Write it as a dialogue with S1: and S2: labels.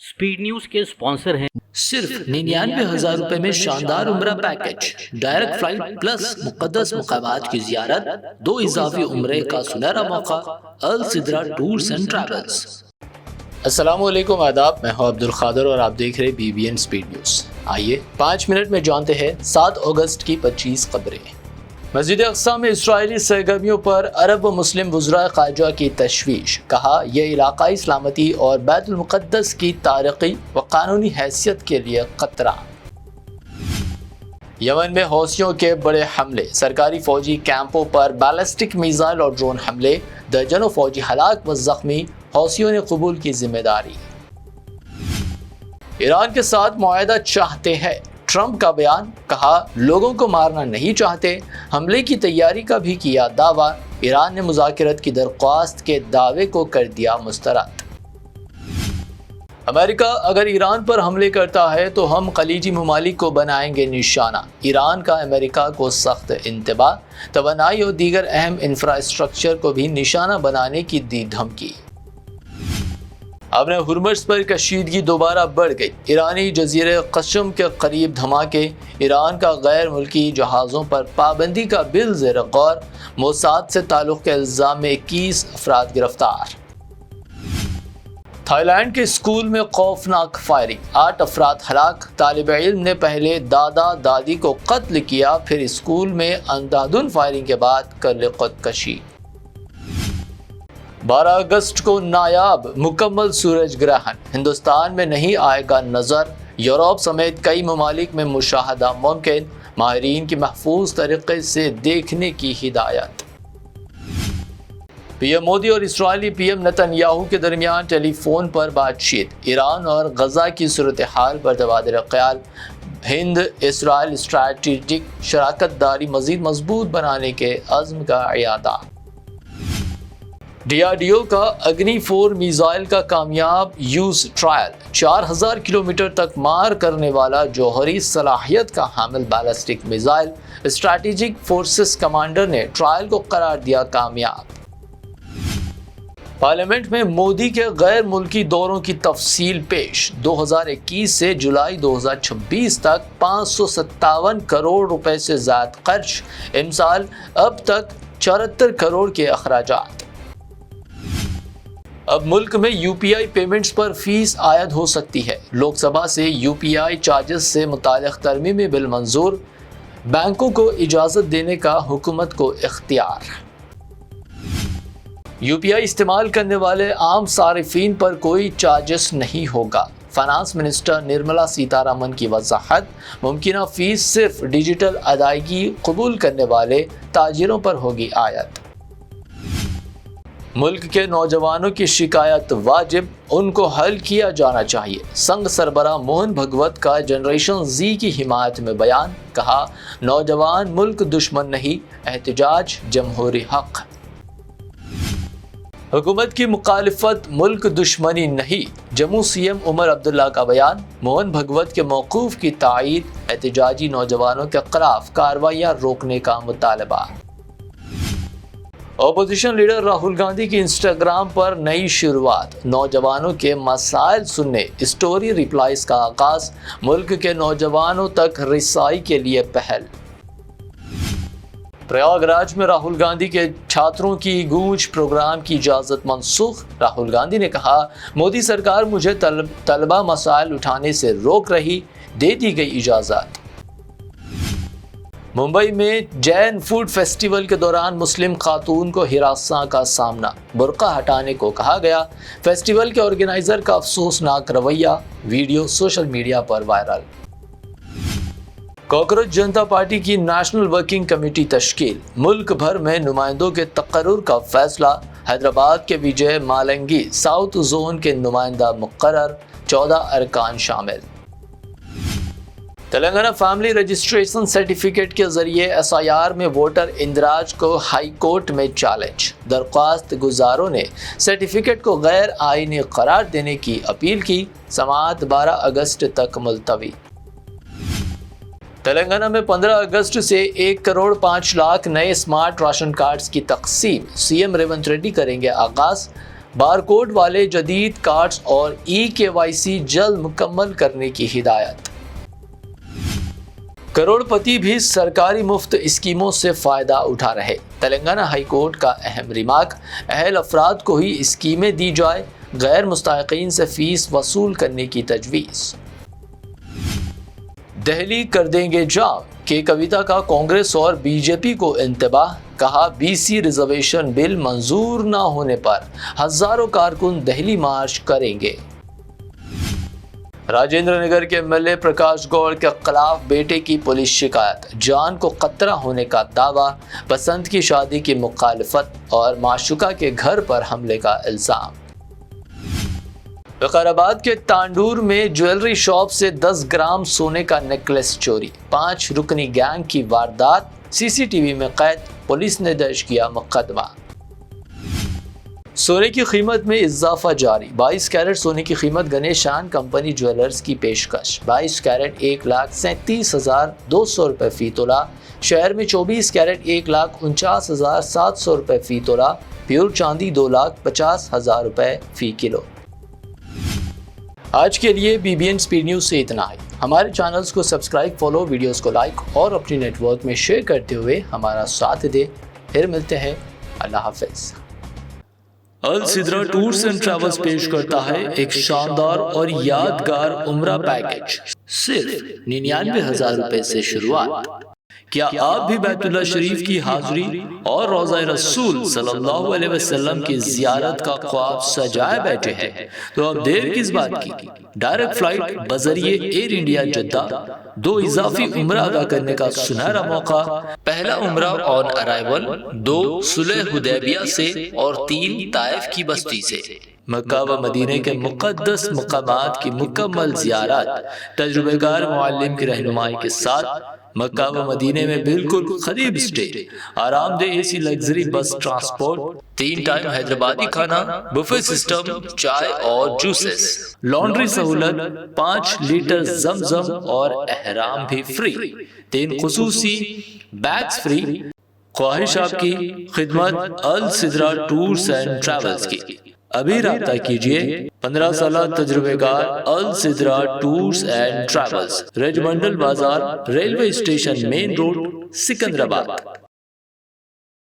S1: Speed news के sponsor हैं
S2: सिर्फ 99,000 रुपए में शानदार उम्रा पैकेज, डायरेक्ट फ्लाइट प्लस मुकद्दस मुकामात की जियारत, 2 इजाफी उम्रे का सुनहरा मौका। अल सिद्रा टूर्स एंड ट्रैवल्स। अस्सलामुअलैकुम, आदाब। मैं हूं अब्दुल खादर और आप देख रहे BBN स्पीड न्यूज। आइए 5 मिनट में जानते हैं 7 अगस्त की 25 खबरें। मस्जिद अक्सा में इसराइली सरगर्मियों पर अरब व मुस्लिम वज़रा ख़ारजा की तशवीश। कहा, यह इलाक़ाई सलामती और बैतुल मुक़द्दस की तारीख़ी व कानूनी हैसियत के लिए ख़तरा। यमन में हौसियों के बड़े हमले, सरकारी फ़ौजी कैंपों पर बैलिस्टिक मिसाइल और ड्रोन हमले, दर्जनों फ़ौजी हलाक व ज़ख्मी, हौसियों ने कबूल की जिम्मेदारी। ईरान के साथ मुआहदा चाहते हैं, ट्रंप का बयान। कहा, लोगों को मारना नहीं चाहते, हमले की तैयारी का भी किया दावा। ईरान ने मुज़ाकरत की दरख्वास्त के दावे को कर दिया मुस्तरद। अमेरिका अगर ईरान पर हमले करता है तो हम खलीजी ममालिक को बनाएंगे निशाना। ईरान का अमेरिका को सख्त इंतबाह, तवानाई और दीगर अहम इंफ्रास्ट्रक्चर को भी निशाना बनाने की दी धमकी। अपने हुरमुज़ पर कशीदगी दोबारा बढ़ गई। ईरानी जजीरे क़स्म के करीब धमाके, ईरान का गैर मुल्की जहाज़ों पर पाबंदी का बिल ज़ेर गौर, मोसाद से ताल्लुक़ के इल्ज़ाम में 21 अफराद गिरफ्तार। थाईलैंड के स्कूल में खौफनाक फायरिंग, 8 अफराद हलाक। तालिब इल्म ने पहले दादा दादी को कत्ल किया, फिर स्कूल में अंधाधुन फायरिंग के बाद कर ले खुदकशी। 12 अगस्त को नायाब मुकम्मल सूरज ग्रहण, हिंदुस्तान में नहीं आएगा नज़र। यूरोप समेत कई ममालिक में मुशाहदा मुमकिन, माहिरीन की महफूज तरीके से देखने की हिदायत। PM मोदी और इसराइली PM नेतन्याहू के दरमियान टेलीफोन पर बातचीत, ईरान और गजा की सूरत हाल पर तबादला ख्याल। हिंद इसराइल स्ट्रैटेजिक शराकत दारी मज़ीद मजबूत बनाने के अज़्म का इयादा। DRDO का अग्नि 4 मिसाइल का कामयाब यूज ट्रायल, 4000 किलोमीटर तक मार करने वाला जौहरी सलाहियत का हामिल ballistic missile. Strategic forces commander ने ट्रायल को करार दिया कामयाब। पार्लियामेंट में मोदी के गैर मुल्की दौरों की तफसील पेश। 2021 से जुलाई 2026 तक 557 करोड़ रुपए से ज़्यादा खर्च, इमसाल अब तक 74 करोड़ के अखराजात। अब मुल्क में UPI पेमेंट्स पर फीस आयद हो सकती है। लोकसभा से UPI चार्जेस से मुताल्लिक़ तरमीमी बिल मंजूर, बैंकों को इजाज़त देने का हुकूमत को इख्तियार। UPI इस्तेमाल करने वाले आम सारिफीन पर कोई चार्जेस नहीं होगा। फाइनेंस मिनिस्टर निर्मला सीतारमन की वजाहत, मुमकिना फीस सिर्फ डिजिटल अदायगी कबूल करने वाले ताजिरों पर होगी आयद। मुल्क के नौजवानों की शिकायत वाजिब, उनको हल किया जाना चाहिए। संघ सरबराह मोहन भगवत का जनरेशन Z की हिमायत में बयान। कहा, नौजवान मुल्क दुश्मन नहीं, एहतजाज जमहूरी हक। हुकूमत की मुखालिफत मुल्क दुश्मनी नहीं, जम्मू CM उमर अब्दुल्ला का बयान। मोहन भगवत के मौकूफ की तायीद, एहतजाजी नौजवानों के खिलाफ कार्रवाइयाँ रोकने का मुतालबा। अपोजिशन लीडर राहुल गांधी की इंस्टाग्राम पर नई शुरुआत, नौजवानों के मसाइल सुनने स्टोरी रिप्लाईज का आगाज, मुल्क के नौजवानों तक रिसाई के लिए पहल। प्रयागराज में राहुल गांधी के छात्रों की गूंज, प्रोग्राम की इजाज़त मनसूख। राहुल गांधी ने कहा, मोदी सरकार मुझे तलबा मसाइल उठाने से रोक रही, दे दी गई इजाज़त। मुंबई में जैन फूड फेस्टिवल के दौरान मुस्लिम खातून को हिरासत का सामना, बुर्का हटाने को कहा गया। फेस्टिवल के ऑर्गेनाइजर का अफसोसनाक रवैया, वीडियो सोशल मीडिया पर वायरल। कॉकरोच जनता पार्टी की नेशनल वर्किंग कमेटी तश्कील, मुल्क भर में नुमाइंदों के तकर्रुर का फैसला। हैदराबाद के विजय मालंगी साउथ जोन के नुमाइंदा मुकर्रर, 14 अरकान शामिल। तेलंगाना फैमिली रजिस्ट्रेशन सर्टिफिकेट के जरिए SIR में वोटर इंदराज को हाई कोर्ट में चैलेंज, दरख्वास्त गुजारों ने सर्टिफिकेट को गैर आईनी करार देने की अपील की। समाअत 12 अगस्त तक मुलतवी। तेलंगाना में 15 अगस्त से 1 करोड़ 5 लाख नए स्मार्ट राशन कार्ड्स की तकसीम, CM रेवंत रेड्डी करेंगे आगाज। بارکوڈ والے جدید کارڈز اور EKYC جلد مکمل کرنے کی ہدایت۔ کروڑ پتی بھی سرکاری مفت اسکیموں سے فائدہ اٹھا رہے، تلنگانہ ہائی کورٹ کا اہم ریمارک، اہل افراد کو ہی اسکیمیں دی جائے، غیر مستحقین سے فیس وصول کرنے کی تجویز۔ دہلی کر دیں گے جام کہ کویتا کا کانگریس اور BJP کو انتباہ، کہا BC ریزرویشن بل منظور نہ ہونے پر ہزاروں کارکن دہلی مارچ کریں گے۔ راجندر نگر کے MLA پرکاش گوڑ کے خلاف بیٹے کی پولیس شکایت، جان کو خطرہ ہونے کا دعویٰ، بسنت کی شادی کی مخالفت اور معشوقہ کے گھر پر حملے کا الزام۔ وقار آباد کے تانڈور میں جویلری شاپ سے 10 گرام سونے کا نیکلس چوری، 5 رکنی گینگ کی واردات CCTV میں قید، پولیس نے درج کیا مقدمہ۔ سونے کی قیمت میں اضافہ جاری، 22 کیرٹ سونے کی قیمت گنیش اینڈ کمپنی جویلرز کی پیشکش، 22 کیرٹ 1,37,200 روپے فی تولہ، شہر میں 24 کیرٹ 1,49,700 روپے فی تولہ، پیور چاندی 2,50,000 روپے فی کلو۔ آج کے لیے BBN سپیڈ نیوز سے اتنا ہی۔ ہمارے چینلز کو سبسکرائب، فالو، ویڈیوز کو لائک اور اپنی نیٹ ورک میں شیئر کرتے ہوئے ہمارا ساتھ دے۔ پھر ملتے ہیں، اللہ حافظ۔ السدرا ٹورز اینڈ ٹریولز پیش کرتا ہے ایک شاندار اور یادگار عمرہ پیکج، صرف 99,000 روپے سے شروعات۔ کیا آپ بھی بیت اللہ شریف کی حاضری اور روضہ رسول صلی اللہ علیہ وسلم کی زیارت کا خواب سجائے بیٹھے ہیں؟ تو اب دیر کس بات کی؟ ڈائریکٹ فلائٹ بذریعے ایئر انڈیا جدہ، 2 اضافی عمرہ ادا کرنے کا سنہرا موقع۔ پہلا عمرہ آن ارائیول 2 صلح حدیبیہ سے اور 3 طائف کی بستی سے۔ مکہ و مدینہ کے مقدس مقامات کی مکمل زیارت، تجربہ کار معلم کی رہنمائی کے ساتھ۔ مکہ و مدینہ میں بالکل قریب اسٹے، آرام دہ AC لگژری بس ٹرانسپورٹ، 3 ٹائم حیدرآبادی کھانا، بفے سسٹم، چائے اور جوسز، لانڈری سہولت، 5 لیٹر زمزم اور احرام بھی فری، 3 خصوصی بیگز فری۔ خواہش آپ کی خدمت السدرا ٹورز اینڈ ٹریولز کی، ابھی رابطہ کیجئے۔ 15 سالہ تجربے کار السدرا ٹورز اینڈ ٹریولز، رج منڈل بازار، railway station main road, Secunderabad.